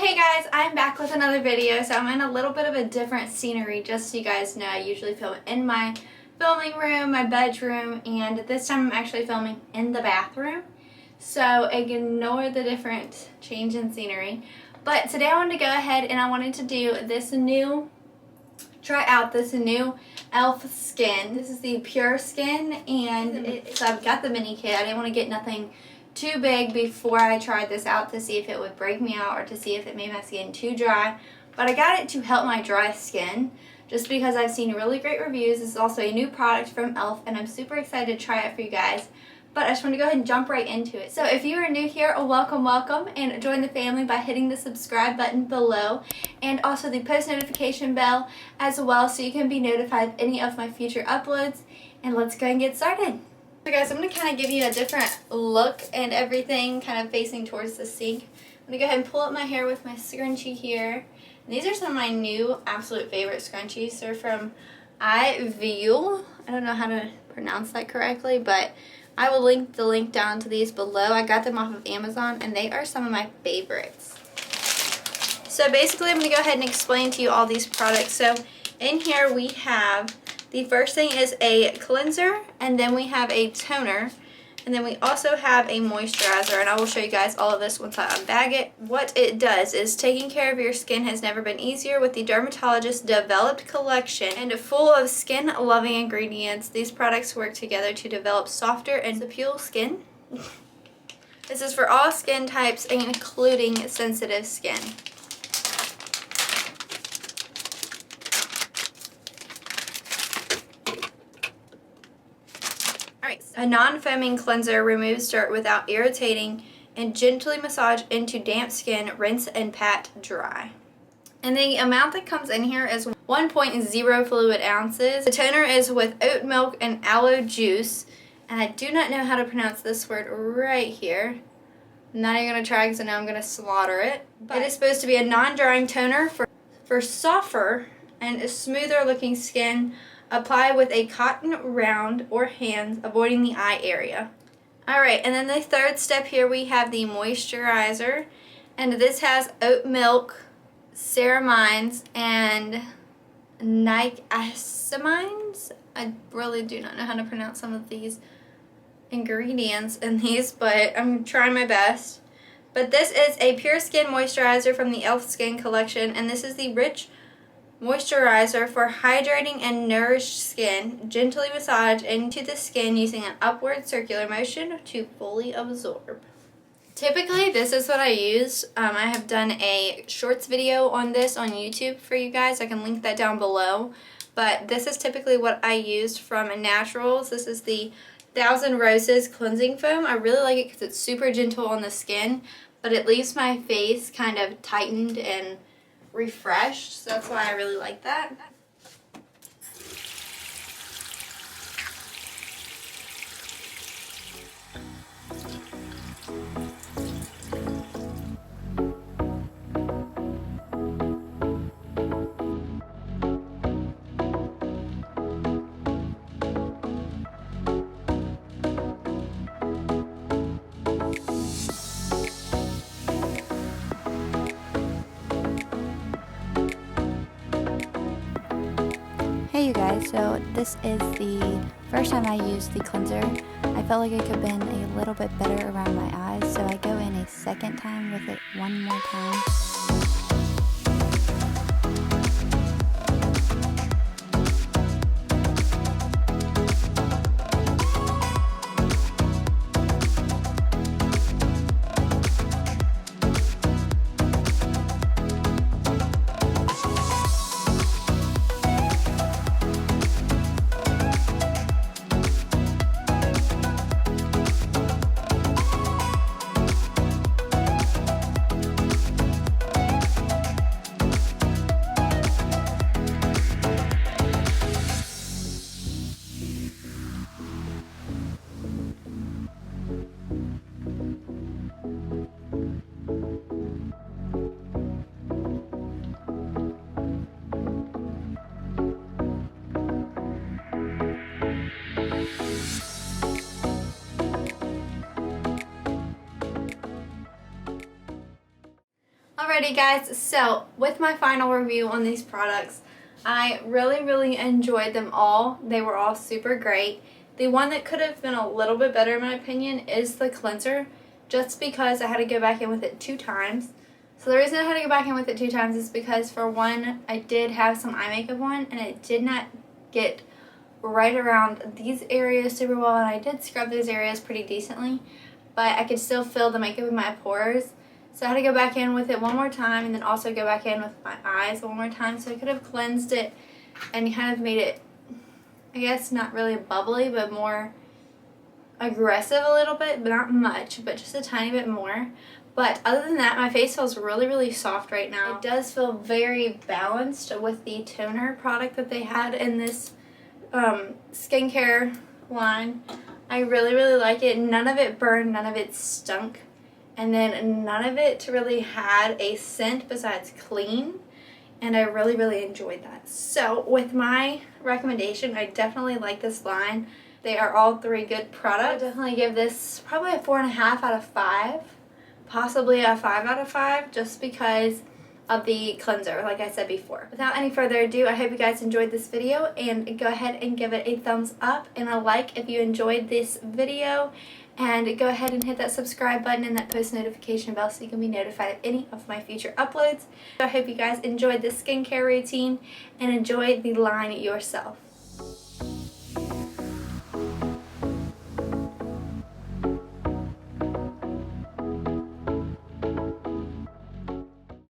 Hey guys, I'm back with another video. So I'm in a little bit of a different scenery, just so you guys know. I usually film in my filming room, my bedroom, and this time I'm actually filming in the bathroom. So ignore the different change in scenery. But today I wanted to go ahead and I wanted to do try out this new e.l.f. skin. This is the Pure Skin, and so I've got the mini kit. I didn't want to get nothing too big before I tried this out to see if it would break me out or to see if it made my skin too dry. But I got it to help my dry skin just because I've seen really great reviews. This is also a new product from e.l.f. and I'm super excited to try it for you guys. But I just want to go ahead and jump right into it. So if you are new here, welcome, and join the family by hitting the subscribe button below and also the post notification bell as well so you can be notified of any of my future uploads. And let's go and get started. So guys, I'm going to kind of give you a different look and everything, kind of facing towards the sink. I'm going to go ahead and pull up my hair with my scrunchie here. And these are some of my new absolute favorite scrunchies. They're from e.l.f. I don't know how to pronounce that correctly, but I will link the link down to these below. I got them off of Amazon and they are some of my favorites. So basically I'm going to go ahead and explain to you all these products. So in here we have, the first thing is a cleanser, and then we have a toner, and then we also have a moisturizer, and I will show you guys all of this once I unbag it. What it does is taking care of your skin has never been easier with the dermatologist developed collection and full of skin loving ingredients. These products work together to develop softer and supple skin. This is for all skin types including sensitive skin. A non-foaming cleanser removes dirt without irritating and gently massage into damp skin, rinse and pat dry. And the amount that comes in here is 1.0 fluid ounces. The toner is with oat milk and aloe juice, and I do not know how to pronounce this word right here. I'm not even going to try because I know I'm going to slaughter it. But it is supposed to be a non-drying toner for softer and smoother looking skin. Apply with a cotton round or hands, avoiding the eye area. Alright, and then the third step here we have the moisturizer. And this has oat milk, ceramines, and niacinamines. I really do not know how to pronounce some of these ingredients in these, but I'm trying my best. But this is a Pure Skin moisturizer from the e.l.f. Skin Collection, and this is the rich moisturizer for hydrating and nourished skin. Gently massage into the skin using an upward circular motion to fully absorb. Typically, this is what I use. I have done a shorts video on this on YouTube for you guys. I can link that down below. But this is typically what I used from Naturals. This is the 1000 Roses Cleansing Foam. I really like it because it's super gentle on the skin, but it leaves my face kind of tightened and refreshed, so that's why I really like that. Hey you guys, so this is the first time I used the cleanser. I felt like it could have been a little bit better around my eyes, so I go in a second time with it one more time. Alrighty guys, so with my final review on these products, I really enjoyed them all. They were all super great. The one that could have been a little bit better in my opinion is the cleanser, just because I had to go back in with it 2 times. So the reason I had to go back in with it 2 times is because, for one, I did have some eye makeup on and it did not get right around these areas super well, and I did scrub those areas pretty decently, but I could still feel the makeup in my pores. So I had to go back in with it one more time and then also go back in with my eyes one more time, so I could have cleansed it and kind of made it, I guess, not really bubbly, but more aggressive a little bit, but not much, but just a tiny bit more. But other than that, my face feels really soft right now. It does feel very balanced with the toner product that they had in this skincare line. I really like it. None of it burned, none of it stunk, and then none of it really had a scent besides clean, and I really enjoyed that. So with my recommendation, I definitely like this line. They are all 3 good products. I would definitely give this probably a 4.5 out of 5, possibly a 5 out of 5, just because of the cleanser, like I said before. Without any further ado, I hope you guys enjoyed this video, and go ahead and give it a thumbs up and a like if you enjoyed this video, and go ahead and hit that subscribe button and that post notification bell so you can be notified of any of my future uploads. I hope you guys enjoyed this skincare routine and enjoy the line yourself.